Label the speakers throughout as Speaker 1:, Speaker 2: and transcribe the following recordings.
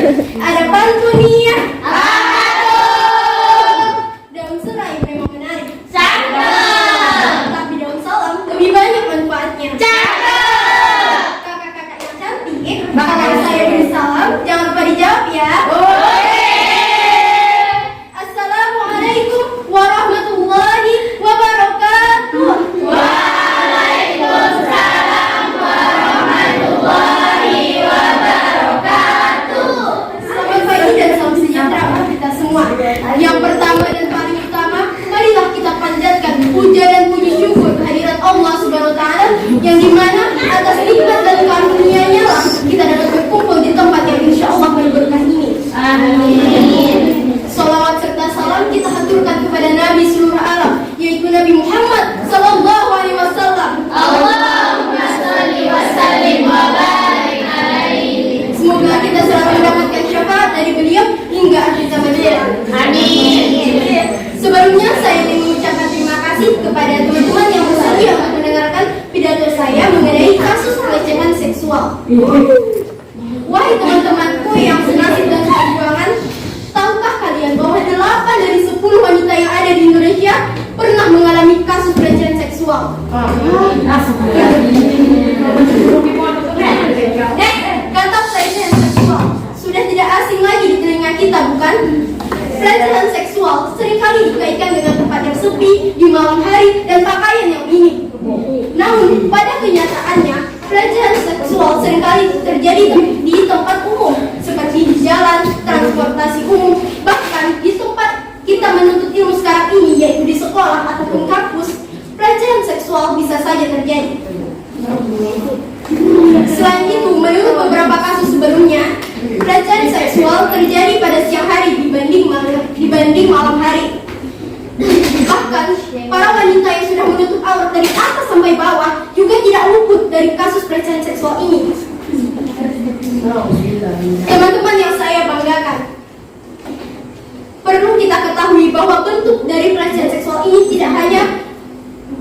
Speaker 1: Ada pantun nih ya. Daun serai memang menarik. Tapi daun salam lebih banyak manfaatnya. Kakak-kakak yang cantik, kalau saya beri salam, jangan lupa dijawab ya. Assalamualaikum warahmatullahi wabarakatuh.
Speaker 2: Waalaikumsalam warahmatullahi wabarakatuh.
Speaker 1: Selamat pagi dan salam sejahtera untuk kita semua. Yang pertama dan paling utama, marilah kita panjatkan puja dan puji syukur kehadirat Allah Subhanahu wa taala yang dimana atas nikmat dan karunia-Nya lah kita dapat berkumpul di tempat yang insyaallah penuh berkah ini.
Speaker 2: Amin.
Speaker 1: Salawat serta salam kita haturkan kepada Nabi seluruh alam, yaitu Nabi Muhammad sallallahu alaihi wasallam.
Speaker 2: Allahumma shalli wa sallim wa barik alaihi.
Speaker 1: Semoga kita selalu mendapatkan syafaat dari beliau hingga akhir zaman.
Speaker 2: Amin.
Speaker 1: Sebelumnya saya ingin mengucapkan terima kasih kepada teman-teman yang bersedia untuk mendengarkan pidato saya mengenai kasus pelecehan seksual. Wahai teman-temanku yang senasib dan seperjuangan, tahukah kalian bahwa 8 dari 10 wanita yang ada di Indonesia pernah mengalami kasus pelecehan seksual? Kata pelecehan seksual sudah tidak asing lagi di telinga kita, bukan? Pelecehan seksual seringkali dikaitkan dengan tempat yang sepi, di malam hari, dan pakaian yang minim. Namun, pada kenyataannya, pelecehan seksual seringkali terjadi di tempat umum, seperti di jalan, transportasi umum, bahkan di tempat kita menuntut ilmu sekarang ini, yaitu di sekolah ataupun kampus. Pelecehan seksual bisa saja terjadi. Selain itu, menurut beberapa kasus sebelumnya, pelecehan seksual terjadi pada siang hari dibanding malam hari. Bahkan, para wanita yang sudah menutup aurat dari atas sampai bawah juga tidak luput dari kasus pelecehan seksual ini. Teman-teman yang saya banggakan, perlu kita ketahui bahwa bentuk dari pelecehan seksual ini tidak hanya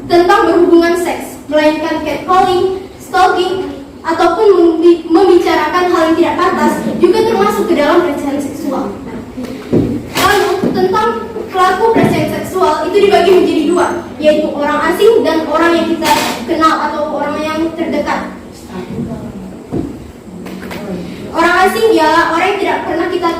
Speaker 1: tentang berhubungan seks, melainkan catcalling, stalking, ataupun membicarakan hal yang tidak pantas juga termasuk ke dalam pelecehan seksual. Lalu tentang pelaku pelecehan seksual itu dibagi menjadi dua, yaitu orang asing dan orang yang kita kenal atau orang yang terdekat. Orang asing ialah orang yang tidak pernah kita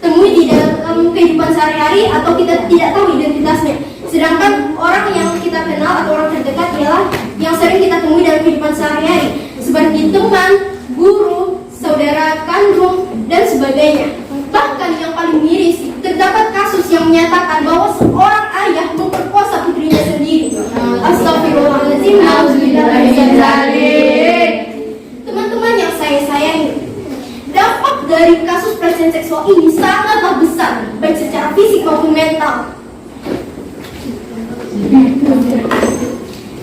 Speaker 1: temui di dalam kehidupan sehari-hari atau kita tidak tahu identitasnya. Sedangkan orang yang kita kenal atau orang terdekat ialah yang sering kita temui dalam kehidupan sehari-hari, seperti teman, guru, saudara kandung, dan sebagainya. Bahkan yang paling miris, terdapat kasus yang menyatakan bahwa seorang ayah memperkosa putrinya sendiri. Astagfirullahaladzim. Teman-teman yang saya sayangi, dampak dari kasus pelecehan seksual ini sangatlah besar, baik secara fisik maupun mental.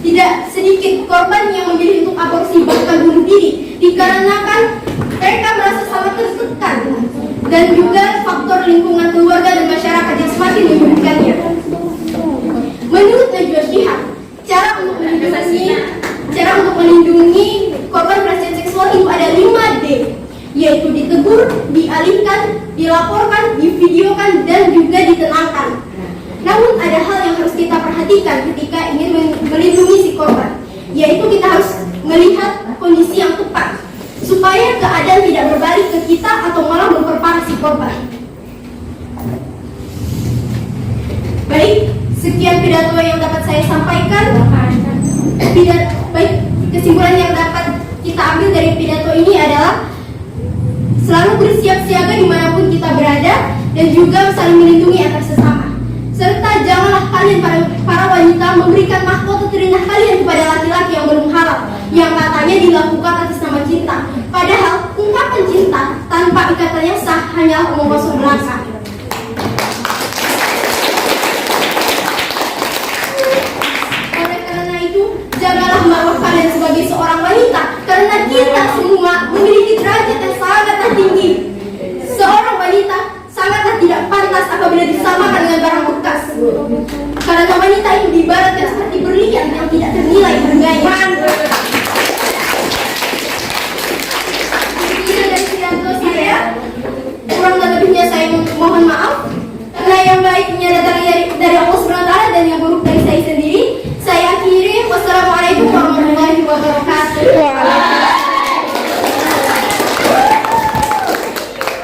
Speaker 1: Tidak sedikit korban yang memilih untuk aborsi bahkan bunuh diri dikarenakan mereka merasa sangat tertekan, dan juga faktor lingkungan keluarga dan masyarakat yang semakin menyulitkannya. Menurut Najwa Shihab, cara untuk melindungi korban pelecehan seksual itu ada 5D, yaitu ditegur, dialihkan, dilaporkan, divideokan, dan juga ditenangkan. Namun ada hal yang harus kita perhatikan ketika ingin melindungi si korban, yaitu kita harus melihat kondisi yang tepat supaya keadaan tidak berbalik ke kita atau malah memperparah si korban. Baik, sekian pidato yang dapat saya sampaikan. Baik, kesimpulan yang dapat kita ambil dari pidato ini adalah selalu bersiap siaga dimanapun kita berada dan juga saling melindungi antar sesama. Serta janganlah kalian para wanita memberikan mahkota terindah kalian kepada laki-laki yang belum halal, yang katanya dilakukan atas nama cinta. Padahal ungkapan cinta tanpa ikatan yang sah hanyalah omong kosong belaka. Oleh karena itu, jagalah marwah kalian sebagai seorang wanita, karena kita semua memiliki derajat yang sangatlah tinggi. Seorang wanita sangatlah tidak pantas apabila disamakan dengan barang bekas. Karena wanita itu diibaratkan seperti berlian yang tidak ternilai harganya. Itu dari pidato saya. yang